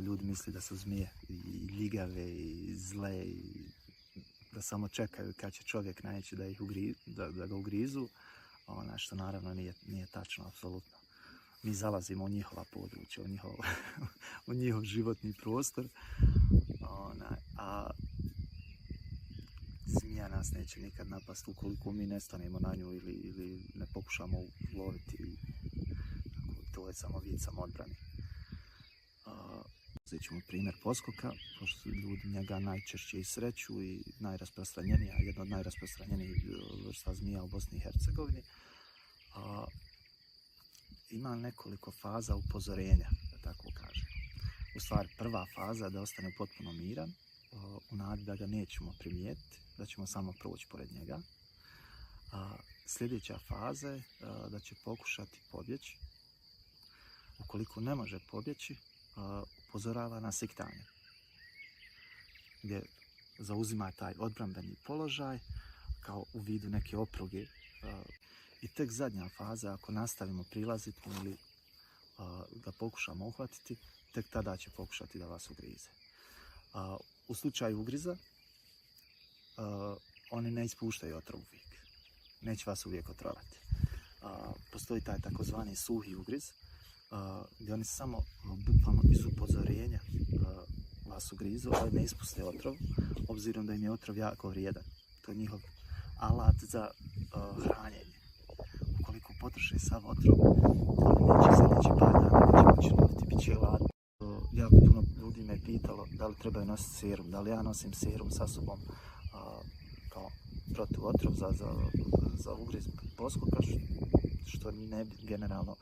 ljudi misle da su zmije i ljigave i zle i da samo čekaju kad će čovjek naići da ga ugrizu, što naravno nije tačno, apsolutno. Mi zalazimo u njihova područja, u njihov životni prostor, a zmija nas neće nikad napast ukoliko mi ne stanemo na nju ili ne pokušamo uloviti. To je samo vid samoodbrane. Uzet ćemo primjer poskoka, pošto ljudi njega najčešće i sreću i jedna od najrasprostranjenijih vrsta zmija u Bosni i Hercegovini. Ima nekoliko faza upozorenja, da tako kažem. U stvari, prva faza je da ostane potpuno miran, u nadi da ga nećemo primijetiti, da ćemo samo proći pored njega. Sljedeća faza je da će pokušati pobjeći. Ukoliko ne može pobjeći, upozorava na siktanje, gdje zauzima taj odbrambeni položaj kao u vidu neke opruge. I tek zadnja faza, ako nastavimo prilaziti ili ga pokušamo uhvatiti, tek tada će pokušati da vas ugrize. U slučaju ugriza, oni ne ispuštaju otrov uvijek. Neće vas uvijek otrovati. Postoji taj takozvani suhi ugriz, gdje oni samo bukvalno iz upozorenja vas ugrizu, ali ne ispuste otrov, obzirom da im je otrov jako vrijedan. To je njihov alat za hranjenje. Ukoliko potroše sav otrov, neće sljedeći par dana neće moći loviti, bit će gladni. Jako puno ljudi me pitalo da li trebaju nositi serum, da li ja nosim serum sa sobom kao protiv otrov za ugriz poskoka, što generalno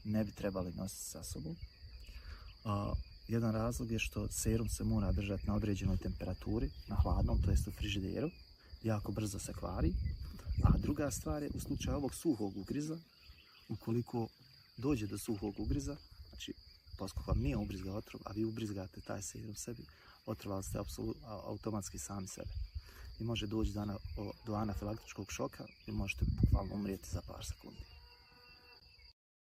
ne bi trebali nositi sa sobom. Jedan razlog je što serum se mora držati na određenoj temperaturi, na hladnom, to jest u frižideru, jako brzo se kvari. A druga stvar je, u slučaju ovog suhog ugriza, ukoliko dođe do suhog ugriza, znači poskok vam nije ubrizgao otrov, a vi ubrizgate taj serum sebi, otrovali ste automatski sami sebe. I može doći do anafilaktičkog šoka i možete bukvalno umrijeti za par sekundi.